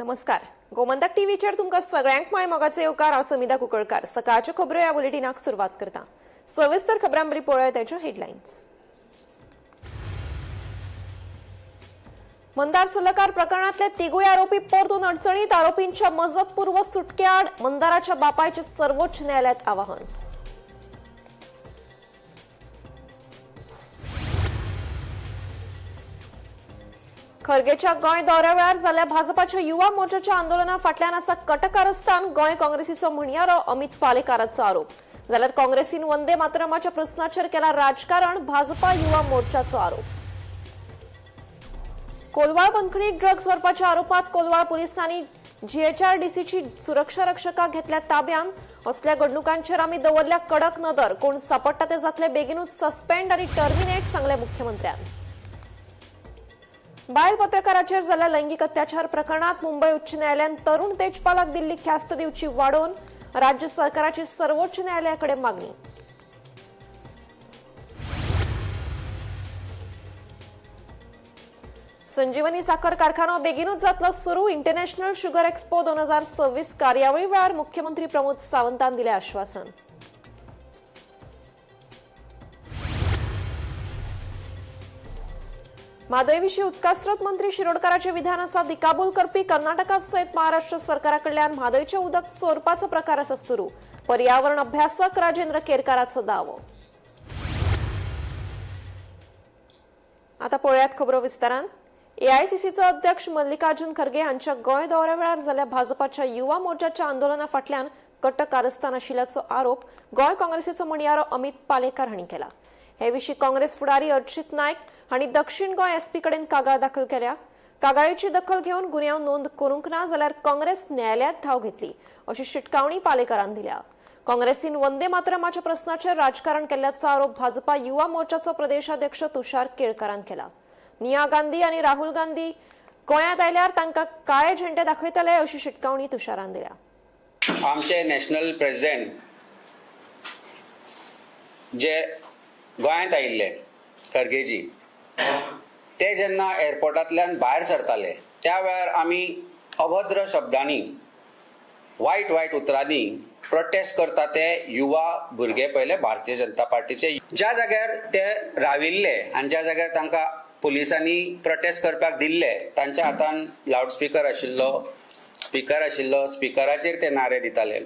नमस्कार. गोमंतक टीव्हीचेर तुमकां सगळ्यांक माय मोगाचे येवकार. हांव समिता कुंकळकार. सकाळच्यो खबरो ह्या बुलेटिनाक सुरवात करता. सविस्तर खबरांबरी पळोवया ताच्यो हेडलायन्स. मंदार सुर्लकार प्रकरणातले तिगूय आरोपी परतून अडचणीत. आरोपींच्या मजतपूर्व सुटके आड मंदाराच्या बापायचे सर्वोच्च न्यायालयात आवाहन. खरगेच्या गोंय दौऱ्या वेळार जाल्ल्या भाजपाच्या युवा मोर्चाच्या आंदोलना फाटल्यान आसा कटकारस्थान. गोंय काँग्रेसीचो म्हणयारो अमित पालेकाराचो आरोप. जाल्यार काँग्रेसीन वंदे मातरमाच्या प्रस्नाचेर केला राजकारण. भाजपा युवा मोर्चाचो आरोप. कोलवाळ बंदखणीत ड्रग्स व्हरपाच्या आरोपात कोलवाळ पुलिसांनी जीएचआरडीसीची सुरक्षा रक्षकां घेतल्या ताब्यात. असल्या घडणुकांचेर आमी दवरल्या कडक नदर. कोण सापडटा ते जातले बेगीनूच सस्पेंड आनी टर्मिनेट, सांगले मुख्यमंत्र्यान. बायल पत्रकाराचेर जाल्ल्या लैंगिक अत्याचार प्रकरणात मुंबई उच्च न्यायालयान तरुण तेजपालाक दिल्ली ख्यास्त दिवची वाडोवन. राज्य सरकाराची सर्वोच्च न्यायालयाकडे मागणी. संजीवनी साखर कारखानो बेगीनूच जातलो सुरू. इंटरनॅशनल शुगर एक्सपो 2026 कार्यावळी वेळार मुख्यमंत्री प्रमोद सावंतान दिले आश्वासन. म्हादयविशीं उदकास्रोत मंत्री शिरोडकाराचे विधान आसा दिकाबूल करपी. कर्नाटकात सयत महाराष्ट्र सरकाराकडल्यान म्हादयचें उदक चोरपाचो प्रकार आसा सुरू. पर्यावरण अभ्यासक राजेंद्र केरकाराचो दावो. आता पळयात खबरो विस्तारान. एआयसीसीचो अध्यक्ष मल्लिकार्जुन खरगे हांच्या गोंय दौऱ्या वेळार जाल्ल्या भाजपाच्या युवा मोर्चाच्या आंदोलना फाटल्यान कटकारस्थान आशिल्ल्याचो आरोप गोंय काँग्रेसीचो म्हणयारो अमित पालेकार हांणी केला. हे विशीं काँग्रेस फुडारी अर्चित नायक हांणी दक्षिण गोंय एसपी कडेन कागाळ दाखल केल्या. कागाळीची दखल घेवन गुन्यांव नोंद करूंक ना जाल्यार काँग्रेस न्यायालयात धांव घेतली, अशी शिटकावणी पालेकारान दिल्या. काँग्रेसीन वंदे मातरमाच्या प्रस्नाचेर राजकारण केल्ल्याचो आरोप भाजपा युवा मोर्चाचो प्रदेशाध्यक्ष तुषार केळकारान केला. निया गांधी आनी राहुल गांधी गोंयांत आयल्यार तांकां काळे झेंडे दाखयतले, अशी शिटकावणी तुषारान दिल्या. आमचे नॅशनल प्रेसिडेंट जे गोंयांत आयिल्ले खरगेजी, ते जेन्ना एअरपोर्टांतल्यान भायर सरताले त्या वेळार आमी अभद्र शब्दांनी वायट उतरांनी प्रोटेस्ट करता ते युवा भुरगे पयले भारतीय जनता पार्टीचे. ज्या जाग्यार ते राविल्ले आनी ज्या जाग्यार तांकां पुलिसांनी प्रोटेस्ट करपाक दिल्ले, तांच्या हातान लावडस्पीकर आशिल्लो. स्पिकराचेर ते नारे दिताले.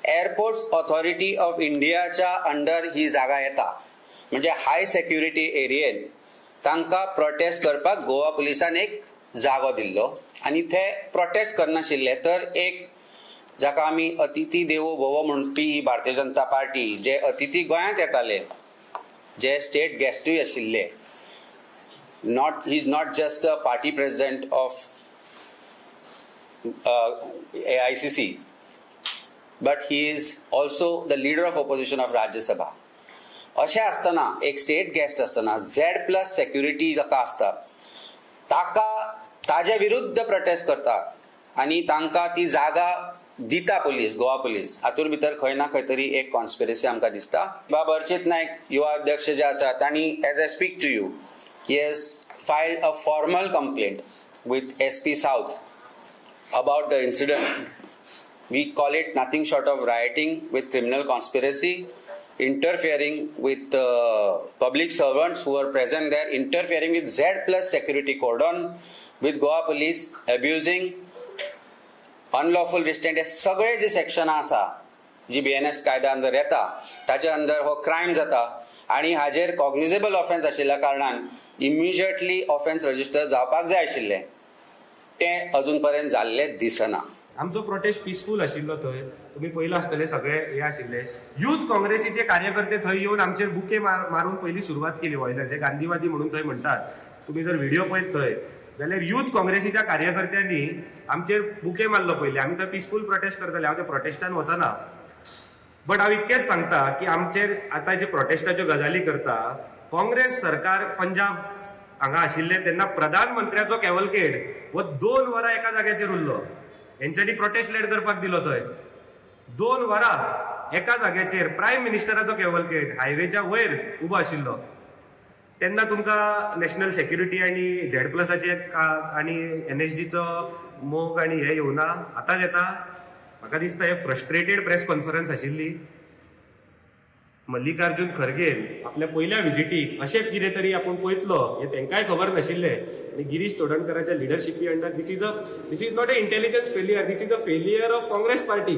एअरपोर्ट्स ऑथॉरिटी ऑफ इंडियाच्या अंडर ही जागा येता, म्हणजे हाय सेक्युरिटी एरियेन तांकां प्रोटेस्ट करपाक गोवा पुलिसान एक जागो दिल्लो आनी ते प्रोटेस्ट करनाशिल्ले. तर एक जाका आमी अतिथी देवो भव म्हणपी भारतीय जनता पार्टी, जे अतिथी गोंयांत येताले, जे स्टेट गेस्टूय आशिल्ले, he is not just the party president of AICC, but he is also the leader of opposition of Rajya Sabha. अशें आसतना एक स्टेट गेस्ट आसतना Z+ सेक्युरिटी जाका आसता ताजे विरुद्ध प्रोटेस्ट करता आनी तांकां ती जागा दिता पुलीस, गोवा पुलीस. हातूंत भितर खंय ना खंय तरी एक कॉन्स्पिरसी आमकां दिसता. बाब अर्चित नायक युवा अध्यक्ष जे आसा तांणी, as I speak to you, he has filed a formal complaint with SP South about the incident. We call it nothing short of rioting with criminal conspiracy, interfering with public servants who are present there, interfering with Z+ security cordon, with Goa police, abusing, unlawful restraint. हे सगळे जे सेक्शनां आसा जी BNS कायद्या under येता ताच्या under हो crime जाता आनी हाजेर कॉग्निजेबल ऑफेन्स आशिल्ल्या कारणान इमिजिएटली ऑफेन्स रजिस्टर जावपाक जाय आशिल्ले, तें अजून पर्यंत जाल्लें दिसना. आमचो प्रोटेस्ट पिसफूल आशिल्लो. थंय तुम्ही पयलो आसतले सगळे हे आशिल्ले युथ काँग्रेसीचे कार्यकर्ते थंय येवन आमचेर बुके मारून पयली सुरवात केली. वयल्याचे गांधीवादी म्हणून थंय म्हणटात. तुम्ही जर व्हिडिओ पळयत थंय जाल्यार युथ काँग्रेसीच्या कार्यकर्त्यांनी आमचेर बुके मारलो पयलीं. आमी थंय पिसफूल प्रोटेस्ट करताले. हांव त्या प्रोटेस्टान वचना, बट हांव इतकेंच सांगता की आमचेर आतां जे प्रोटेस्टाच्यो गजाली करता, काँग्रेस सरकार पंजाब हांगा आशिल्ले तेन्ना प्रधानमंत्र्याचो कॅवलकेड हो 2 वरां एका जाग्याचेर उरलो. हेंच्यांनी प्रोटेस्ट लेड करपाक दिलो. थंय 2 वरां एका जाग्याचेर प्रायम मिनिस्टराचो कॅवलकेड हायवेच्या वयर उबो आशिल्लो. तेन्ना तुमकां नॅशनल सेक्युरिटी आनी झेड प्लसाचे आनी NSGचो मोग आनी हे येवना, आतांच येता. म्हाका दिसता हे फ्रस्ट्रेटेड प्रेस कॉन्फरन्स आशिल्ली. मल्लिकार्जुन खरगेन आपल्या पयल्या विजिटीक अशें कितें तरी आपूण पळयतलो हे तांकांय खबर नाशिल्लें. आनी गिरीश चोडणकराच्या लिडरशिपी under this is not a intelligence failure, this is a failure of Congress party.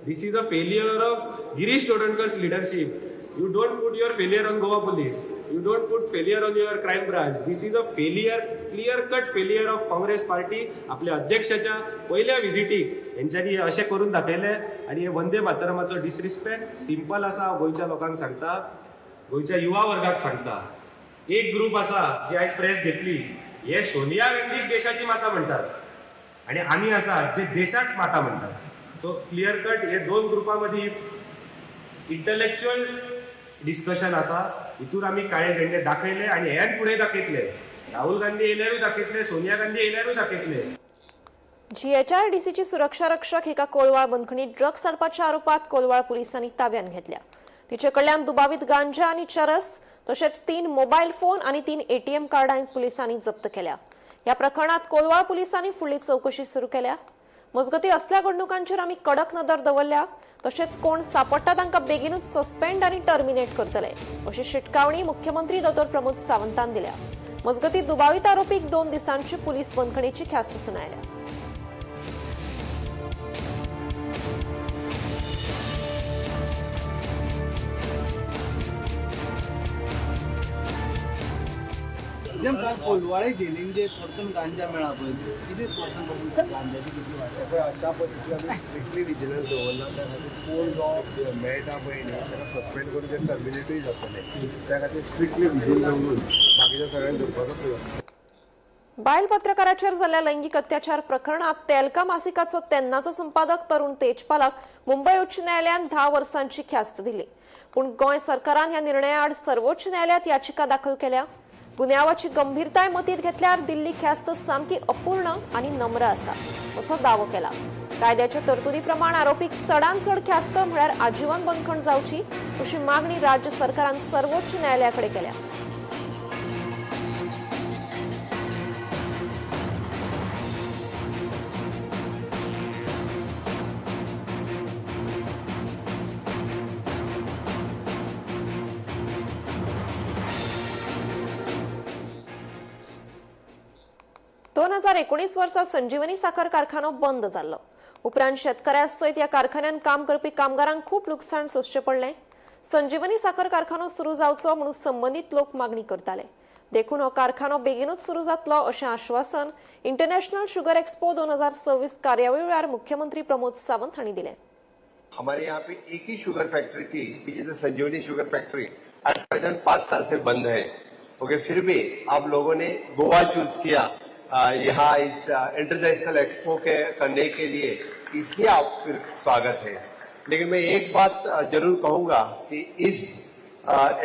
This is a failure of Girish Chodankar's leadership. You don't put your failure on Goa police. You don't put failure on your crime branch. This is a failure, clear-cut failure of Congress party. आपल्या अध्यक्षाच्या पहिल्या विजिटीक यांच्यानी अशें करून दाखयले आणि हे Vande मातरमाचो disrespect simple आसा. गोंयच्या लोकांक सांगता, गोंयच्या युवा वर्गाक सांगता. एक ग्रुप आसा जी आयज प्रेस घेतली, हे सोनिया गांधीक देशाची माता म्हणटात आणि आमी आसा जे देशाक माता म्हणटात. सो क्लियर कट हे दोन ग्रुपां मदीं इंटलेक्च्युअल डिस्कशन आसा. हितून आमी काळे झेंडे दाखयले आणि हेच फुडें दाखयतले. राहुल गांधी येयल्यारूय दाखयतले, सोनिया गांधी येयल्यारूय दाखयतले. GHRDCची सुरक्षा रक्षक एका कोलवाळ बंदखणीत ड्रग्स हाडपाच्या आरोपात कोलवाळ पोलिसांनी ताब्यात घेतल्या. तिचे कडल्यान दुबावीत गांजा आणि चरस तशेंच 3 मोबाईल फोन आणि 3 ATM कार्डां पोलिसांनी जप्त केल्या. या प्रकरणात कोलवाळ पोलिसांनी फुडली चौकशी सुरू केल्या. मजगती असल्या घडणुकांचेर आमी कडक नदर दवरल्या. तशेंच कोण सापडटा तांकां बेगीनूच सस्पेंड आनी टर्मिनेट करतले अशी शिटकावणी मुख्यमंत्री डॉ. प्रमोद सावंतान दिल्या. मजगती दुबावीत आरोपीक 2 दिसांची पुलीस बंदखणीची ख्यास्त सुनायल्या. कोलवाळे जेलीन जे परतून गांजा मेळा पळय कितें परतून गांजाची कितली वाडटा आता पद्धती आमी स्ट्रिक्टली विजिलन्स दवरला. त्या खातीर कोण जो मेळटा पळय न्ही ताका सस्पेंड करून ते टर्मिनेटूय जातले. त्या खातीर स्ट्रिक्टली विजील दवरून बाकीच्या सगळ्यांक धरपाचो प्रयत्न. बायल पत्रकाराचेर जाल्ल्या लैंगिक अत्याचार प्रकरणात तेलका मासिकाचो तेन्नाचो संपादक तरुण तेजपालाक मुंबय उच्च न्यायालयान 10 वर्सांची ख्यास्त दिली. पूण गोंय सरकारान ह्या निर्णया आड सर्वोच्च न्यायालयात याचिका दाखल केल्या. गुन्यांवाची गंभीरताय मतीत घेतल्यार दिल्ली ख्यास्त सामकी अपूर्ण आणि नम्र आसा असो दावो केला. कायद्याच्या तरतुदी प्रमाण आरोपीक चडांत चड ख्यास्त म्हळ्यार आजीवन बंदखण जावची अशी मागणी राज्य सरकारान सर्वोच्च न्यायालयाकडे केल्या. दोन 2019 वर्सा संजीवनी साखर कारखानो बंद जाल्लो. उपरांत शेतकऱ्यां सयत ह्या कारखान्यात काम करपी कामगारांक खूप लुकसाण सोंसचें पडलें. संजीवनी साखर कारखानो सुरू जावचो म्हणून संबंधित लोक मागणी करताले. देखून हो कारखानो बेगीनूच सुरू जातलो अशें आश्वासन इंटरनॅशनल शुगर एक्सपो 2026 कार्यावळी वेळार मुख्यमंत्री प्रमोद सावंत हांणी दिलें. हमारे यहाँ पे एक ही शुगर फैक्ट्री थी, जिसे संजीवनी शुगर फैक्ट्री एट प्रेजेंट 5 साल से बंद है. ओके, फिर भी आप लोगों ने गोवा चूज किया यहाँ इस इंटरनेशनल एक्सपो के करने के लिए, इसलिए आप फिर स्वागत है. लेकिन मैं एक बात जरूर कहूंगा कि इस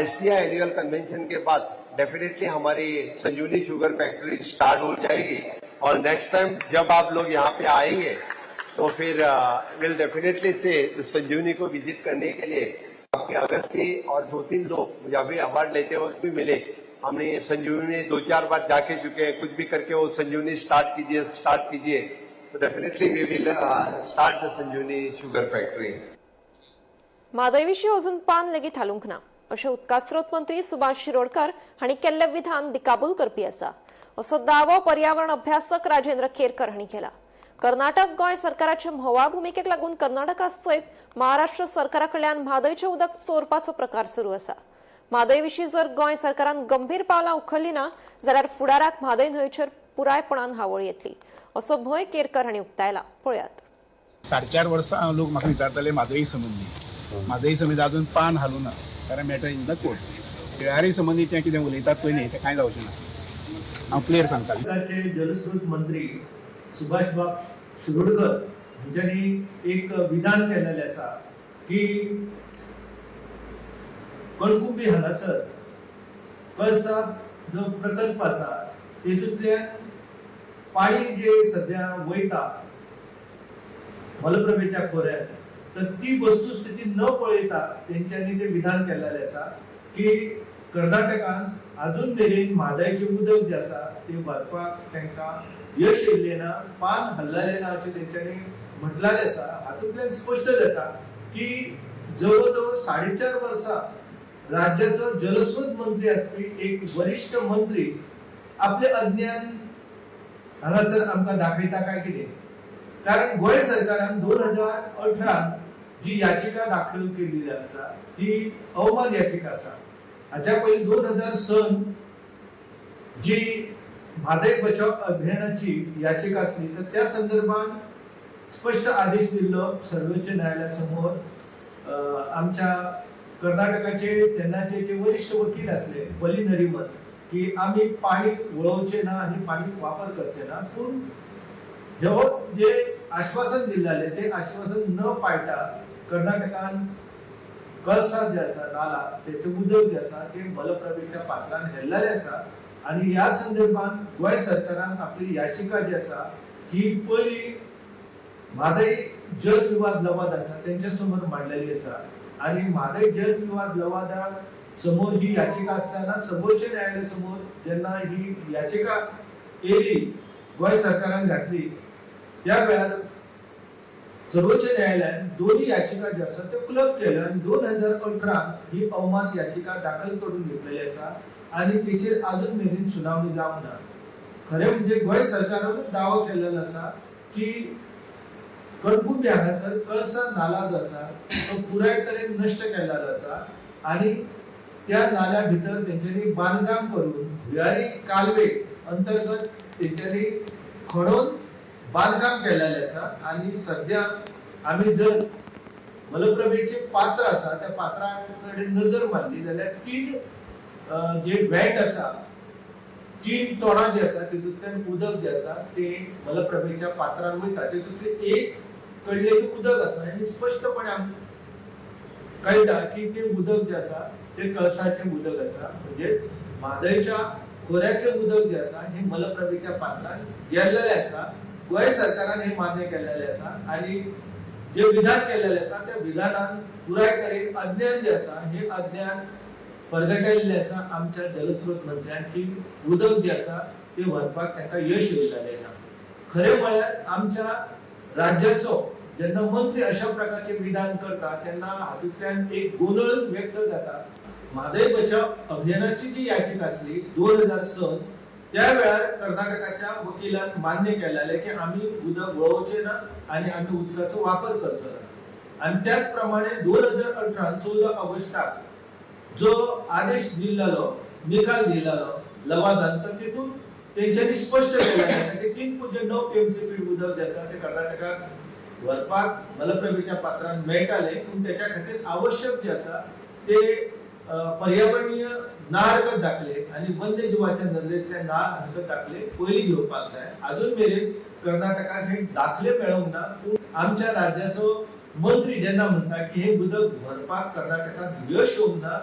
STI एनुअल कन्वेंशन के बाद डेफिनेटली हमारी संजीवनी शुगर फैक्ट्री स्टार्ट हो जाएगी. और नेक्स्ट टाइम जब आप लोग यहाँ पे आएंगे तो फिर विल डेफिनेटली से संजीवनी को विजिट करने के लिए आपके अगस्ती और 2-3 लोग मुझे अभी अवार्ड लेते वक्त भी मिले. हमने संजीवनी 2-4 बार जाके चुके हैं. कुछ भी करके वो संजीवनी स्टार्ट कीजिए. तो definitely we will start the Sanjivani sugar factory. म्हादय अजून पान लेगीत हालूंक ना अशें उदका स्रोत मंत्री सुभाष शिरोडकर हांणी केल्लें विधान दिकाबूल करपी आसा असो दावो पर्यावरण अभ्यासक राजेंद्र केरकर हांणी केला. कर्नाटक गोंय सरकाराच्या म्होवाळ भुमिकेक लागून कर्नाटका सयत महाराष्ट्र सरकारा कडल्यान म्हादयचें उदक चोरपाचो प्रकार सुरू आसा. म्हादय विशीं जर गोंय सरकारान गंभीर पावलां उखल्लीं ना जाल्यार फुडाराक म्हादय न्हंयचेर पुरायपणान हावळ येतली असो भंय केरकर हांणी उक्तायला. पळयात. 4.5 वर्सां लोक म्हाका विचारताले म्हादय संबंदी. म्हादय संबंदी अजून पान हालूं ना, कारण मॅटर इन द कोर्ट. केळारी संबंदी तें कितें उलयतात पळय न्ही तें कांय जावचें ना. हांव क्लियर सांगता. जलस्रोत मंत्री सुभाष बाब शिरोडकर हांच्यांनी एक विधान केलेलें आसा की कळकुंबी हांगासर कळसा जो प्रकल्प आसा तेतूंतल्यान पाणी जे सध्या वयता मलप्रभेच्या खोऱ्यात, तर ती वस्तुस्थिती न पळयता तेंच्यांनी ते विधान केलेलें आसा की कर्नाटकान अजून मेरेन म्हादयचें उदक जें आसा तें भरपाक तांकां यश येयल्लें ना, पान हल्ललें ना अशें तेंच्यांनी म्हटलेलें आसा. हातूंतल्यान स्पश्ट जाता की जवळ जवळ 4.5 वर्सां राज्याचो जलस्रोत मंत्री आसपी एक वरिष्ठ मंत्री आपले अज्ञान हांगासर आमकां दाखयता काय कितें. कारण गोंय सरकारान 2018 जी याचिका दाखल केलेली आसा ती अवमान याचिका आसा. हाच्या पयलीं 2006 जी म्हादय बचाव अभियानाची याचिका आसली तर त्या संदर्भात स्पष्ट आदेश दिल्लो सर्वोच्च न्यायालयासमोर. आमच्या कर्नाटकाचे तेन्नाचे जे वरिष्ठ वकील आसले बली नरिमन की आम्ही पाणी वळोवचे ना आणि पाणी वापर करचे ना. पूण हे जे आश्वासन दिल्ले ते आश्वासन न पाळटा कर्नाटकान कळसा जे आसा नाला त्याचे उदक जे आसा ते मलप्रभेच्या पात्रान हेरलेले आसा. आणि ह्या संदर्भात गोंय सरकारान आपली याचिका जी आसा ही पयली म्हादय जल विवाद लवाद आसा त्यांच्या समोर मांडलेली आसा. आणि म्हादय जल विवाद लवादा समोर ही याचिका असताना सर्वोच्च न्यायालयासमोर जेन्ना ही याचिका येयली गोंय सरकारान घातली त्या वेळार सर्वोच्च न्यायालयान दोन्ही याचिका ज्यो आसा त्यो क्लब केल्यो आणि 2018 ही अवमान याचिका दाखल करून घेतलेली आसा आणि तिचेर अजून मेरेन सुनावणी जावंक ना. खरें म्हणजे गोंय सरकारानूच दावो केलेलो आसा की कणकुंबी हांगासर कळसा नाला जो आसा तो पुराय तरेन नश्ट केल्लो आसा आणि त्या नाल्या भितर तेंच्यांनी बांदकाम करून भुयारी कालवे अंतर्गत तेंच्यांनी खणून बांदकाम केलेलें आसा. आणि सध्या आमी जर मलप्रभेचे पात्र आसा त्या पात्रा कडेन नजर मारली जाल्यार 3 जे वेट आसा 3 तोणां जे आसा तितूंतल्यान उदक जे आसा ते मलप्रभेच्या पात्रान वयता. तितूंतले एक कडलें उदक आसा आनी स्पष्टपणे आमकां कळटा की ते उदक जे आसा ते कळसाचे उदक आसा. म्हणजे म्हादयच्या खोऱ्यातले उदक जे आसा हे मलप्रभेच्या पात्रान गेल्लेले आसा. गोंय सरकारान हे मान्य केलेले आसा आणि जे विधान केलेले आसा त्या विधानान पुराय तरेन अज्ञान जे आसा हे अज्ञान परगटयल्लें आसा आमच्या जलस्रोत मंत्र्यान की उदक जे आसा ते व्हरपाक तांकां यश येयलेलें ना. खरें म्हळ्यार आमच्या राज्याचो जेन्ना मंत्री अशा प्रकारचे विधान करता तेन्ना हातूंतल्यान एक गोंधळ व्यक्त जाता. म्हादय बचाव अभियानाची जी याचिका आसली 2006 त्या वेळार कर्नाटकाच्या वकिलान मान्य केलेले की आम्ही उदक वळोवचे ना आणि आम्ही उदकाचो वापर करचो ना. आणि त्याच प्रमाणे 2018 14 ऑगस्टाक जो आदेश दिल्लो निकाल दिल्लो लवादान तर तितून तेंच्यांनी स्पष्ट केलेलें आसा की 3.9 TMCP उदक जे आसा ते कर्नाटकाक व्हरपाक मलप्रभेच्या पात्रान मेळटाले. पूण त्याच्या खातीर आवश्यक जे आसा ते पर्यावरणीय ना हरकत दाखले आणि वन्यजीवाच्या नदरेंतले ना हरकत दाखले पयलीं घेवपाक जाय. अजून मेरेन कर्नाटकाक हे दाखले मेळोंक ना. पूण आमच्या राज्याचो मंत्री जेन्ना म्हणटा की हे उदक व्हरपाक कर्नाटकाक यश येवंक ना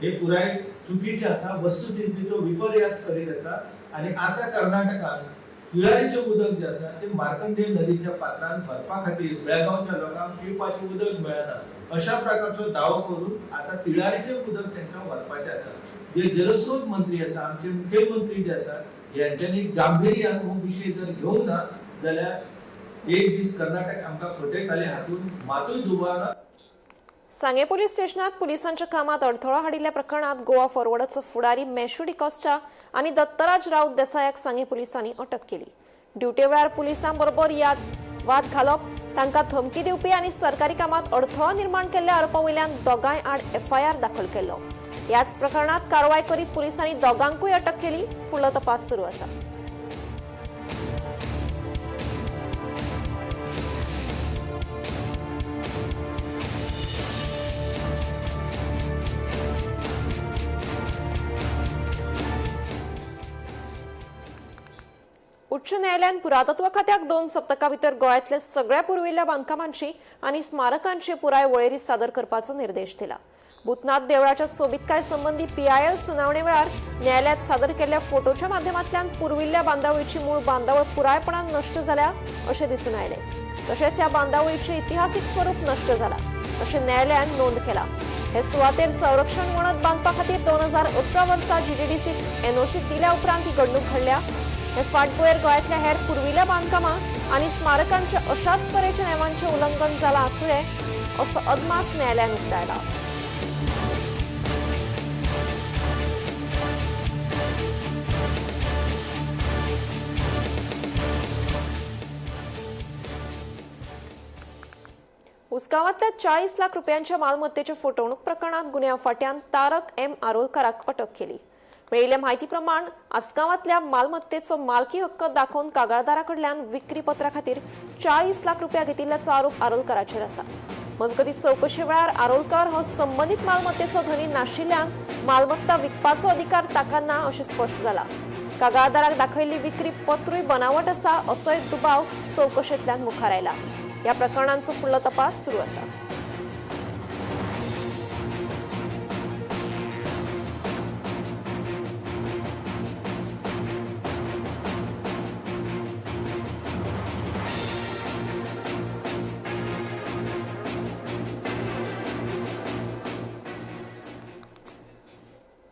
हे पुराय चुकीचे आसा. वस्तुस्थितीचो विपर्यास करीत आसा. आणि आता कर्नाटकान तिळारीचे उदक जे आसा ते मार्कंडेय नदीच्या पात्रान भरपा खातीर बेळगांवच्या लोकांक पिवपाचें उदक मेळना अशा प्रकारचो दावो करून आता तिळारीचे उदक तांकां व्हरपाचें आसा. जे जलस्रोत मंत्री आसा आमचे मुखेलमंत्री जे आसा यांच्यांनी गांभीर्यान हो विशय जर घेवंक ना जाल्यार एक दीस कर्नाटक आमकां फटयताले हातून मातूय दुबाव. सांगे पोलीस स्टेशनात पोलिसांच्या कामात अडथळा हाडिल्ल्या प्रकरणात गोवा फॉरवर्डचो फुडारी मेशू डिकॉस्टा आणि दत्तराज राऊत देसायाक सांगे पोलिसांनी अटक केली. ड्युटी वेळार पुलिसांबरोबर वाद घालप, तांकां धमकी दिवपी आणि सरकारी कामात अडथळो निर्माण केल्ल्या आरोपावयल्यान दोगांय आड FIR दाखल केल्लो. याच प्रकरणात कारवाय करीत पुलिसांनी दोगांकूय अटक केली. फुडलो तपास सुरू आसा. उच्च न्यायालयान पुरातत्व खात्याक 2 सप्तकां भितर गोंयांतल्या सगळ्या पुरविल्ल्या बांदकामांची आनी स्मारकांची पुराय वळेरी सादर करपाचो निर्देश दिला. भूतनाथ देवळाच्या सोबीतकाय संबंधी PIL सुनावणे वेळार न्यायालयात सादर केल्ल्या फोटोच्या माध्यमांतल्यान पुरविल्ल्या बांदावळीची मूळ बांदावळ पुरायपणान नश्ट जाल्या अशें दिसून आयलें. तशेंच ह्या बांदावळीचें इतिहासीक स्वरूप नश्ट जाला अशें न्यायालयान नोंद केला. हे सुवातेर संरक्षण वणत बांधपा खातीर 2018 वर्सा GTDC NOC दिल्या उपरांत ही घडणूक घडल्या. हे फाटभुंयेर गोंयांतल्या हेर पुर्विल्ल्या बांदकामां आनी स्मारकांच्या अशाच तरेच्या नेमांचें उल्लंघन जालां आसूं यें असो अदमास न्यायालयान उक्तायला. उसगांवांतल्या 40 लाख रुपयांच्या मालमत्तेच्या फटवणूक प्रकरणात गुन्यांव फाट्यान तारक M. आरोलकाराक अटक केली. मेळिल्ल्या म्हायती प्रमाण आसगांवांतल्या मालमत्तेचो मालकी हक्क दाखोवन कागाळदारा कडल्यान विक्री पत्रा खातीर 40 लाख रुपया घेतिल्ल्याचो आरोप आरोलकाराचेर आसा. मजगतीं चवकशे वेळार आरोलकार हो संबंदीत मालमत्तेचो धनी नाशिल्ल्यान मालमत्ता विकपाचो अधिकार ताका ना अशें स्पश्ट जालां. कागाळदाराक दाखयिल्ली विक्री पत्रूय बनावट आसा असोय दुबाव चवकशेंतल्यान मुखार आयला. या प्रकरणांचो फुडलो तपास सुरू आसा.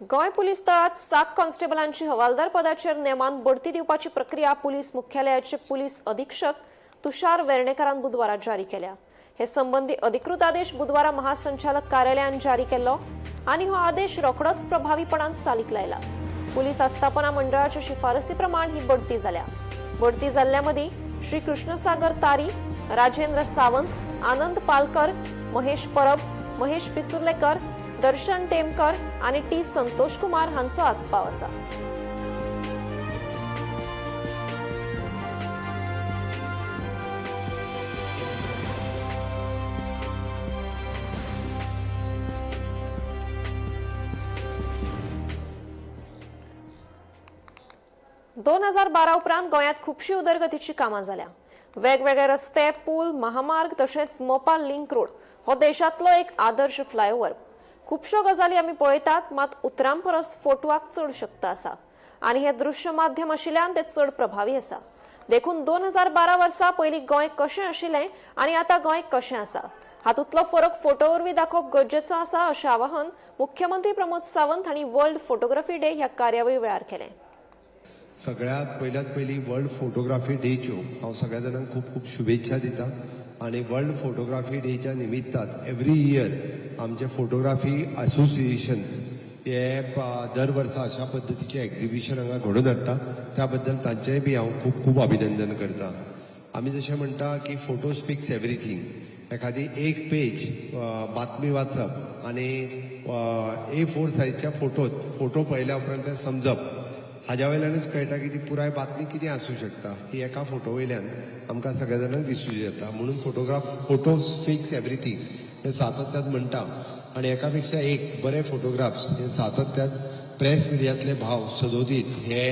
गोंय पुलीस तळात 7 कॉन्स्टेबलांची हवालदार पदाचेर नेमान बढती दिवपाची प्रक्रिया पुलीस मुख्यालयाचे पुलीस अधीक्षक तुषार वेर्णेकारान बुधवारा जारी केल्या. हे संबंधी अधिकृत आदेश बुधवारा महासंचालक कार्यालयान जारी केल्लो आनी हो आदेश रोखडोच प्रभावीपणान चालीक लायला. पुलीस आस्थापना मंडळाच्या शिफारसी प्रमाण ही बढती जाल्या. बढती जाल्ल्या मदीं श्री कृष्णसागर तारी, राजेंद्र सावंत, आनंद पालकर, महेश परब, महेश पिसुर्लेकर, दर्शन टेमकर आणि T. संतोष कुमार हांचो आस्पाव आसा. दोन 2012 उपरांत गोंयांत खुबशी उदरगतीची कामां जाल्या. वेगवेगळे रस्ते, पूल, महामार्ग तशेंच मोपा लिंक रोड हो देशांतलो एक आदर्श फ्लायओव्हर. खुबश्यो गजाली आमी पळयतात, मात उतरां परस फोटवाक चड शक्त आसा आनी हे दृश्य माध्यम आशिल्ल्यान ते चड प्रभावी आसा. देखून 2012 वर्सा पयलीं गोंय कशें आशिल्लें आनी आतां गोंय कशें आसा हातूंतलो फरक फोटो वरवीं दाखोवप गरजेचो आसा अशें आवाहन मुख्यमंत्री प्रमोद सावंत हांणी वर्ल्ड फोटोग्राफी डे ह्या कार्यावळी वेळार केलें. सगळ्यात पयली वर्ल्ड फोटोग्राफी डेच्यो हांव सगळ्या जाणांक खूब खूब शुभेच्छा दिता. आणि वर्ल्ड फोटोग्राफी डेच्या निमित्तान एवरी इयर आमचे फोटोग्राफी असोसिएशन्स हे दर वर्सा अशा पद्दतीचे एक्झिबिशन हांगा घडोवन हाडटा. त्या बद्दल तांचेय बी हांव खूब खूब अभिनंदन करता. आमी जशें म्हणटा की फोटो स्पीक्स एवरीथींग. एखादी एक पेज बातमी वाचप आनी A4 सायजच्या फोटो पळयल्या उपरांत तें समजप हाज्या वयल्यानूच कळटा की ती पुराय बातमी कितें आसूं शकता ही एका फोटो वयल्यान आमकां सगळ्या जाणांक दिसूं येता. म्हणून फोटो स्पीक्स एवरीथींग हे सातत्यान म्हणटा आनी एका पेक्षा एक बरे फोटोग्राफ्स हे सातत्यान प्रेस मिडियांतले भाव सदोदीत हे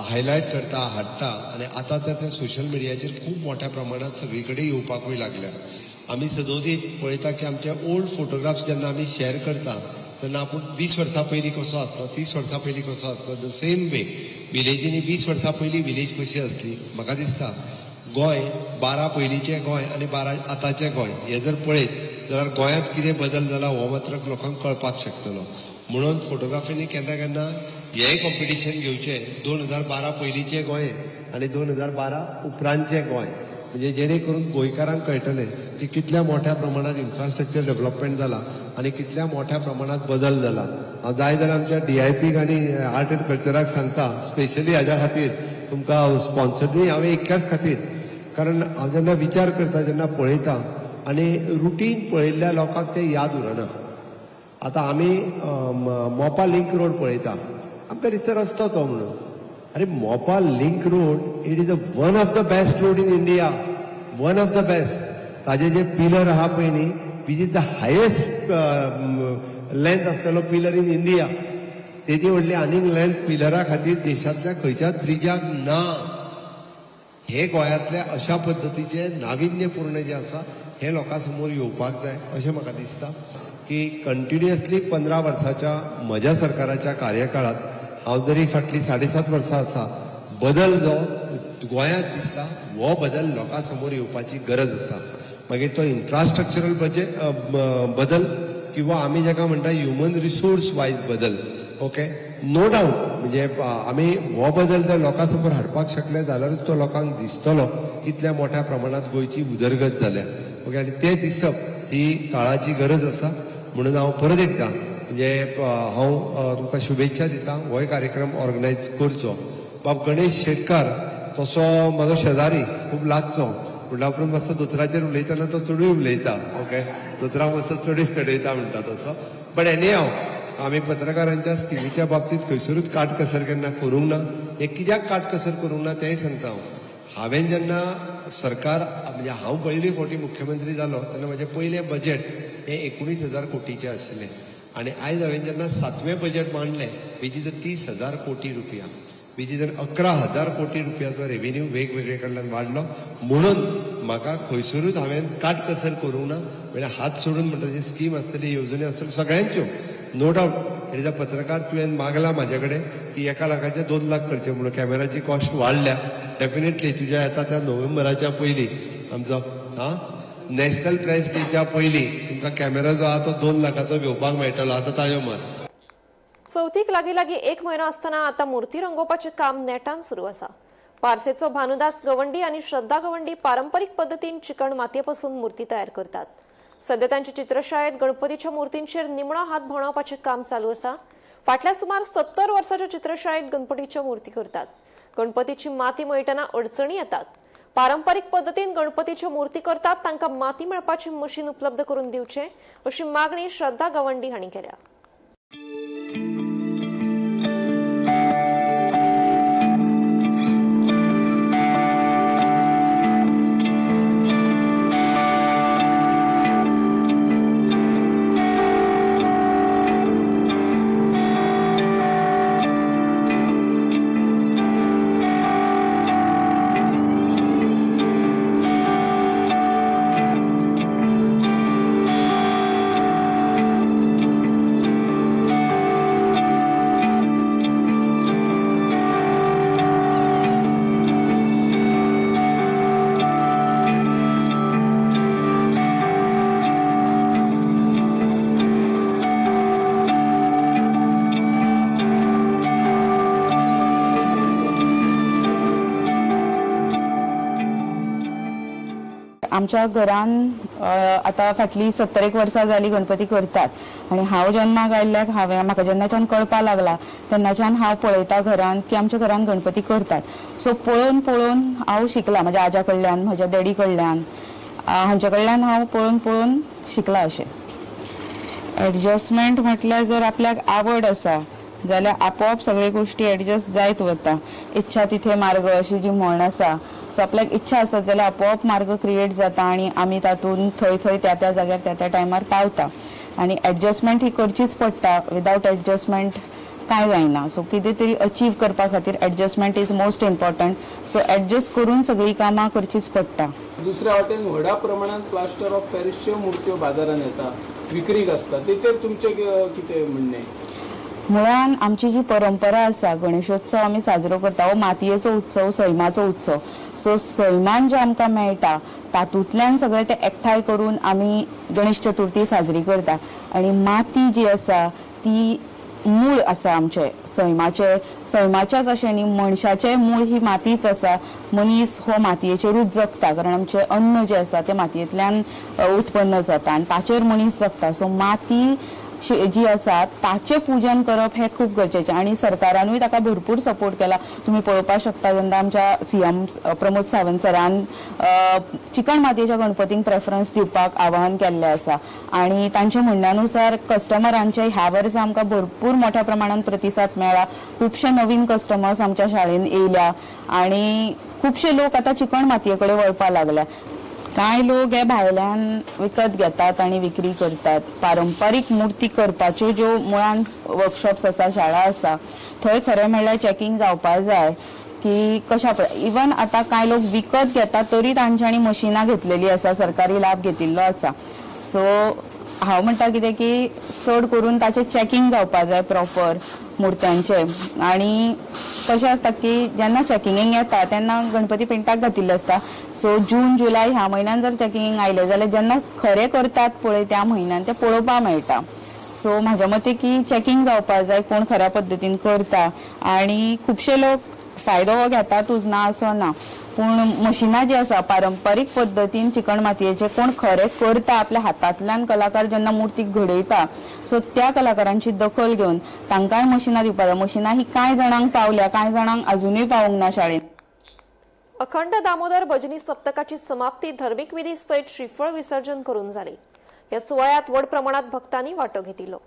हायलायट करता, हाडटा आनी आतां तर ते सोशल मिडियाचेर खूब मोठ्या प्रमाणात सगळी कडेन येवपाकूय लागल्या. आमी सदोदीत पळयता की आमचे ओल्ड फोटोग्राफ्स जेन्ना आमी शेअर करता तेन्ना आपूण 20 वर्सां पयलीं कसो आसलो, 30 वर्सां पयलीं कसो आसलो, द सेम वे विलेजींनी 20 वर्सां पयलीं विलेज कशी आसली. म्हाका दिसता गोंय 12 पयलींचें गोंय आनी 12 आतांचें गोंय हे जर पळयत जाल्यार गोंयांत कितें बदल जाला हो मात्र लोकांक कळपाक शकतलो. म्हणून फोटोग्राफीनी केन्ना केन्ना हेंय कॉम्पिटिशन घेवचें 2012 पयलींचें गोंय आनी 2012 उपरांतचें गोंय, म्हणजे जेणे करून गोंयकारांक कळटलें की कितल्या मोठ्या प्रमाणात इन्फ्रास्ट्रक्चर डेव्हलपमेंट जाला आनी कितल्या मोठ्या प्रमाणात बदल जाला. हांव जाय जाल्यार आमच्या DIPक आनी आर्ट एंड कल्चराक सांगता स्पेशली हाज्या खातीर तुमकां स्पॉन्सर्डूय हांवें एक्याच खातीर, कारण हांव जेन्ना विचार करता जेन्ना पळयता आनी रुटीन पळयल्ल्या लोकांक तें याद उरना. आतां आमी मोपा लिंक रोड पळयता, आमकां दिसता रस्तो तो म्हणून. अरे मोपा link road it is one of the best road in India, one of the best. ताजे जे पिलर आहा पळय न्ही, which is the highest length आसतलो पिलर इन इंडिया. तेजी व्हडली आनीक लेंथ पिलरा खातीर देशांतल्या खंयच्याच ब्रिजाक ना. हे गोंयांतल्या अशा पद्दतीचे नाविन्यपूर्ण जे आसा हे लोकां समोर येवपाक जाय अशें म्हाका दिसता. की कंटिन्युअसली 15 वर्साच्या म्हज्या सरकाराच्या कार्यकाळात हांव जरी फाटली 7.5 वर्सां आसा, बदल जो गोंयांत दिसता हो बदल लोकां समोर येवपाची गरज आसा. मागीर तो इन्फ्रास्ट्रक्चरल बदल किंवा आम्ही जेका म्हणटा ह्युमन रिसोर्स वायज बदल. ओके, नो डाऊट म्हणजे आम्ही हो बदल जर लोकां समोर हाडपाक शकले जाल्यारूच तो लोकांक दिसतलो कितल्या मोठ्या प्रमाणात गोंयची उदरगत जाल्या. ओके, आणि ते दिसप ही काळाची गरज आसा. म्हणून हांव परत एकदा म्हणजे हांव तुमकां शुभेच्छा दिता हो कार्यक्रम ऑर्गनायज करचो. बाब गणेश शेटकार तसो म्हाजो शेजारी खूब लागचो, म्हणल्या उपरांत मातसो दोतोराचेर उलयतना तो चडूय उलयता. ओके, दोतोराक मातसो चडूच चडयता म्हणटा तसो. बट एनी हांव आमी पत्रकारांच्या स्किमीच्या बाबतींत खंयसरूच काटकसर केन्ना करूंक ना. हे कित्याक काटकसर करूंक ना तेंय सांगता हांव. हांवें जेन्ना सरकार म्हणजे हांव पयली फावटी मुख्यमंत्री जालो तेन्ना म्हजें पयलें बजेट हें 19,000 कोटीचें आशिल्लें. आणि आयज हांवें जेन्ना 7वें बजेट मांडलें विच इज 30,000 कोटी रुपया, विच इज 11,000 कोटी रुपयाचो रेव्हेन्यू वेगवेगळे कडल्यान वाडलो. म्हणून म्हाका खंयसरूच हांवें काटकसर करूंक ना. म्हणजे हात सोडून म्हणटा जी स्कीम आसतली येवजणी आसतल्यो सगळ्यांच्यो नो डाऊट. एज अ पत्रकार तुवें मागला म्हाजे कडेन की 1 लाखाचे 2 लाख करचे म्हणून. कॅमेराची कॉस्ट वाडल्या. डेफिनेटली तुज्या येता त्या नोव्हेंबराच्या पयलीं आमचो नॅशनल प्रेस डेच्या पयलीं तुमकां कॅमेरा जो आहा तो 2 लाखाचो घेवपाक मेळटलो. आतां ताळयो मार. चवथीक लागीं 1 म्हयनो आसतना आता मूर्ती रंगोवपाचें काम नेटान सुरू आसा. पार्सेचो भानुदास गवंडी आनी श्रद्धा गवंडी पारंपरीक पद्दतीन चिकण मातयेपासून मूर्ती तयार करतात. सध्या तांच्या चित्रशाळेत गणपतीच्या मूर्तींचेर निमणो हात भोंवडावपाचें काम चालू आसा. फाटल्या सुमार 70 वर्सांच्या चित्रशाळेत गणपतीच्या मूर्ती करतात. गणपतीची माती मळटना अडचणी येतात. पारंपरीक पद्दतीन गणपतीच्यो मूर्ती करतात तांकां माती मळपाचें मशीन उपलब्ध करून दिवचें अशी मागणी श्रद्धा गवंडी हांणी केल्या. आमच्या घरान आता फाटली 70 वर्सां जाली गणपती करतात. आणि हांव जन्माक आयिल्ल्याक म्हाका जेन्नाच्यान कळपा लागला तेन्नाच्यान हांव पळयता घरान की आमच्या घरान गणपती करतात. सो पळोवन पळोवन हांव शिकला. म्हज्या आज्या कडल्यान, म्हज्या डॅडी कडल्यान, हांचे कडल्यान हांव पळोवन पळोवन शिकला. अशें एडजस्टमेंट म्हटल्यार जर आपल्याक आवड आसा जाल्यार आपोआप सगळे गोष्टी एडजस्ट जायत वता. इच्छा तिथे मार्ग अशी जी म्हण आसा. सो आपल्याक इच्छा आसत जाल्यार आपोआप मार्ग क्रिएट जाता आणि आमी तातूंत थंय थंय त्या त्या जाग्यार त्या त्या टायमार पावता. आणि एडजस्टमेंट ही करचीच पडटा. विदाउट एडजस्टमेंट काय जायना. सो कितें तरी अचीव करपा खातीर adjustment is most important. So adjust करून सगळी कामां करचीच पडटा. दुसऱ्या वाटेन व्हडा प्रमाणात प्लास्टर ऑफ पॅरिसच्यो मूर्त्यो बाजारात येता, विक्रीक आसता. तेचेर तुमचें कितें म्हणणें? मुळान आमची जी परंपरा आसा, गणेशोत्सव आमी साजरो करता हो मातयेचो उत्सव, सैमाचो उत्सव. सो सैमान जे आमकां मेळटा तातूंतल्यान सगळे ते एकठांय करून आमी गणेश चतुर्थी साजरी करता. आणि माती जी आसा ती मूळ आसा आमचे सैमाच्याच अशें न्ही, मनशाचें मूळ ही मातीच आसा. मनीस हो मातयेचेरूच जगता कारण आमचें अन्न जें आसा तें मातयेंतल्यान उत्पन्न जाता आणि ताचेर मनीस जगता. सो माती जी आसा ताचें पूजन करप हें खूब गरजेचें. आणि सरकारानूय ताका भरपूर सपोर्ट केला. तुम्ही पळोवपाक शकता जेन्ना आमच्या सीएम प्रमोद सावंत सरान चिकण मातयेच्या गणपतींक प्रेफरन्स दिवपाक आवाहन केल्लें आसा. आणि तांच्या म्हणण्यानुसार कस्टमरांचे ह्या वर्सा आमकां भरपूर मोठ्या प्रमाणात प्रतिसाद मेळ्ळा. खुबशे नवीन कस्टमर्स आमच्या शाळेन येयल्या आणि खुबशे लोक आतां चिकण मातये कडेन वळपाक लागल्या. कांय लोक हे भायल्यान विकत घेतात आणि विक्री करतात. पारंपारीक मूर्ती करपाच्यो ज्यो मुळान वर्कशॉप्स आसा, शाळा आसा, थंय खरें म्हणल्यार चॅकिंग जावपाक जाय की कशा इवन आतां कांय लोक विकत घेतात तरी तांच्यांनी मशिनां घेतलेली आसा, सरकारी लाभ घेतिल्लो आसा. सो हांव म्हणटा कितें की चड करून ताचें चॅकिंग जावपाक जाय प्रॉपर मुर्त्यांचें. आणि कशें आसता की जेन्ना चॅकिंगेक येता तेन्ना गणपती पेंटाक घातिल्ले आसता. सो जून जुलय ह्या म्हयन्यान जर चॅकिंगेक आयले जाल्यार जेन्ना खरें करतात पळय त्या म्हयन्यान ते पळोवपाक मेळटा. सो म्हाज्या मते की चॅकिंग जावपाक जाय कोण खऱ्या पद्दतीन करता, आनी खुबशे लोक फायदो हो घेतातूच ना असो ना, पूण मशिनां जी आसा पारंपारीक पद्दतीन चिकण मातयेचे कोण खरें करता आपल्या हातांतल्यान कलाकार जेन्ना मुर्ती घडयता, सो त्या कलाकारांची दखल घेवन तांकांय मशिनां दिवपाक जाय. मशिनां ही कांय जाणांक पावल्या, कांय जाणांक अजुनूय पावूंक ना शाळेंत. अखंड दामोदर भजनी सप्तकाची समाप्ती धार्मिक विधी सयत श्रीफळ विसर्जन करून जाली. या सुवाळ्यात व्हड प्रमाणात भक्तांनी वांटो घेतिल्लो.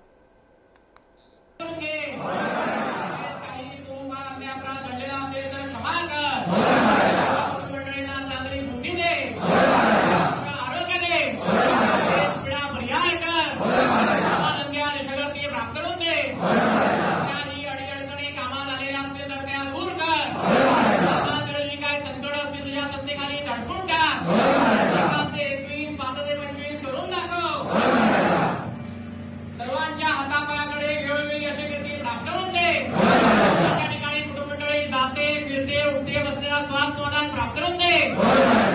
सर्वांच्या हातापायाकडे वेळोवेळी असे कीर्ती प्राप्त करून दे. त्या ठिकाणी कुटुंबमंडळी जाते फिरते उठते बसलेला स्वाद समाधान प्राप्त करून दे.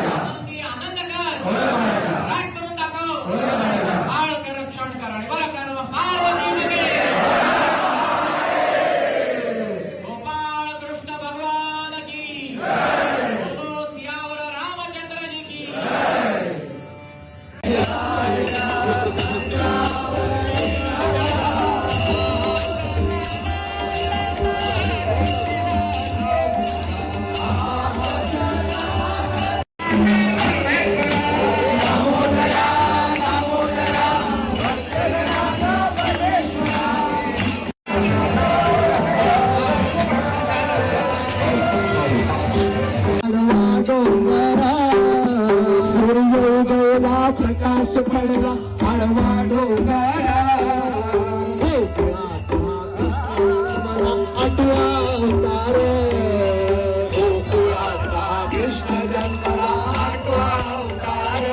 आनंदी आनंद कर, राट करून दाखव, बाळ कर, रक्षण कर आणि बरं कर. पार्वती नगे गोपाळ कृष्ण भगवान की, बोलो सियावर रामचंद्र जी की. प्रकाश पडला आडवा डोंगरा, आठवा अवतार कृष्ण जन्मला आठवा अवतार.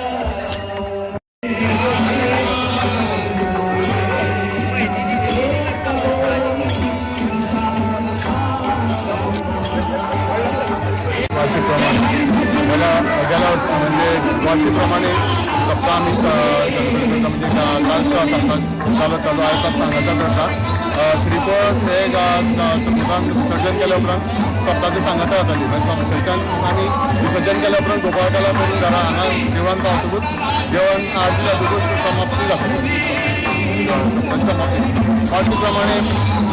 वार्षिकप्रमाणे सप्ताह आम्ही म्हणजे कालचा सप्ताह चालू आहे सांगायचा करता. श्रीफळ हे सप्ताहांत विसर्जन केल्या उपरांत सप्ताहाची सांगाता जाताली. थंयच्यान आमी विसर्जन केल्या उपरांत गोपाळकाला करून घरा हांगा देवळान पावतकूच देवळान आरती जातकूच समाप्ती जातली सप्ताहाची समाप्ती. वार्षिक प्रमाणे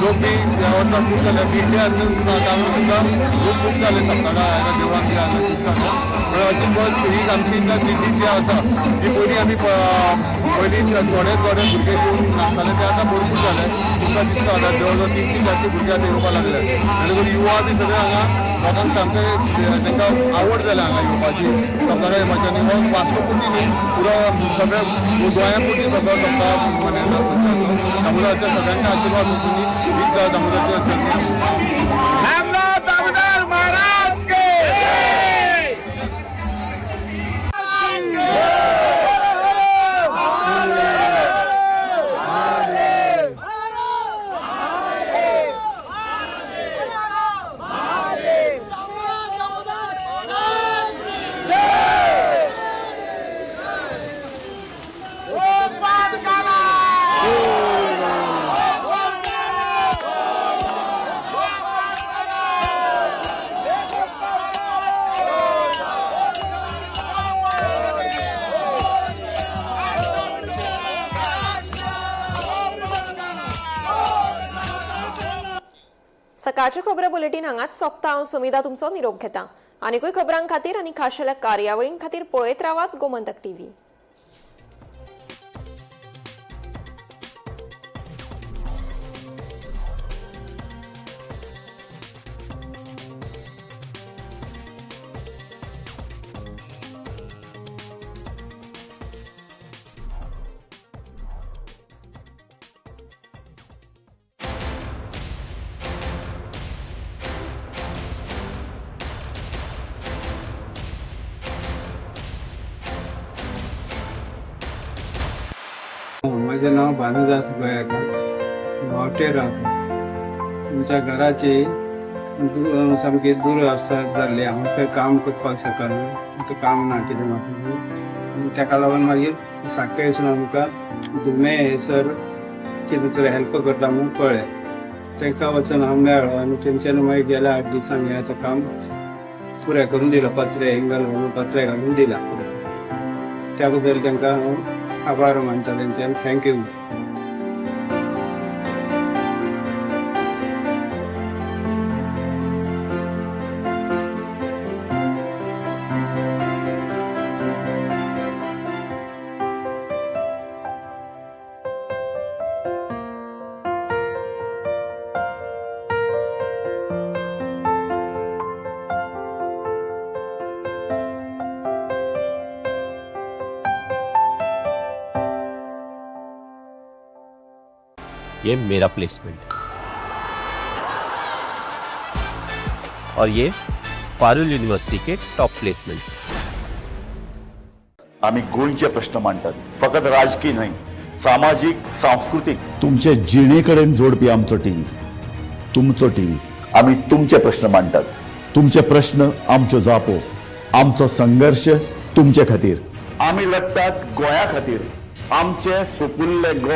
लोक बी ह्या वर्सा खूब जाले, पिड्डे आसले कामां सुद्दां लोक खूब जाले सप्तका हांगा देवळान बी हांगा. अशी बस ही आमची दिल्ली जी आसा ती पयलीं आमी पयलीं थोडे भुरगे येवन नाचताले ते आतां भरपूर जाले. तुमकां दिसता आतां जवळ जवळ 300-400 भुरगे आतां येवपाक लागले. आनी करून युवा बी सगळे हांगा लोकांक सामकें तांकां आवड जाल्या हांगा येवपाची सप्तका येवपाची. आनी हो वास्को पुरती न्ही पुरो सगळे गोंया पुरती सगळो सप्ताह मनयतात. दामोदराच्या सगळ्यांचे आशिर्वाद उचलून हीच दामोदराची जर्नी. दामोदर महाराज के सकाळचे खबरो बुलेटिन हांगाच सोंपता. हांव समिधा तुमचो निरोप घेता. आनीकूय खबरां खातीर आनी खाशेल्या कार्यावळीं खातीर पळयत रावात गोमंतक टीव्ही. माझे नाव भानुदास गोयाकार, गावठे राहतो. तुमच्या घराचे सामकी दुरवस्था जाल्ली हांव खंय काम करपाक शकना काम ना कितें म्हाका ताका लागून मागीर सांखळे वचून आमकां दुमे सर कितें तरी हेल्प करता म्हणून कळ्ळें तांकां वचून हांव मेळ्ळो आनी तेंच्यांनी मागीर गेल्या 8 दिसांनी हें आतां काम पुराय करून दिलो पत्रे एंगल घालून पत्रे घालून दिला त्या बद्दल तांकां हांव आभार मानता तेंचे थँक्यू. ये मेरा प्लेसमेंट और ये पारुल यूनिवर्सिटी के टॉप प्लेसमेंट्स. आम्ही गोंयचे प्रश्न मांडटात, फकत राजकीय न्हय, सामाजीक सांस्कृतिक. तुमचे जिणे कडेन जोडपी आमचो टीव्ही, तुमचो टीव्ही. आम्ही तुमचे प्रश्न मांडटात, तुमचे प्रश्न आमच्यो जापो, आमचो संघर्ष तुमचे खातीर. आम्ही लढटात गोंया खातीर, आमचे सोपुल्ले गोंय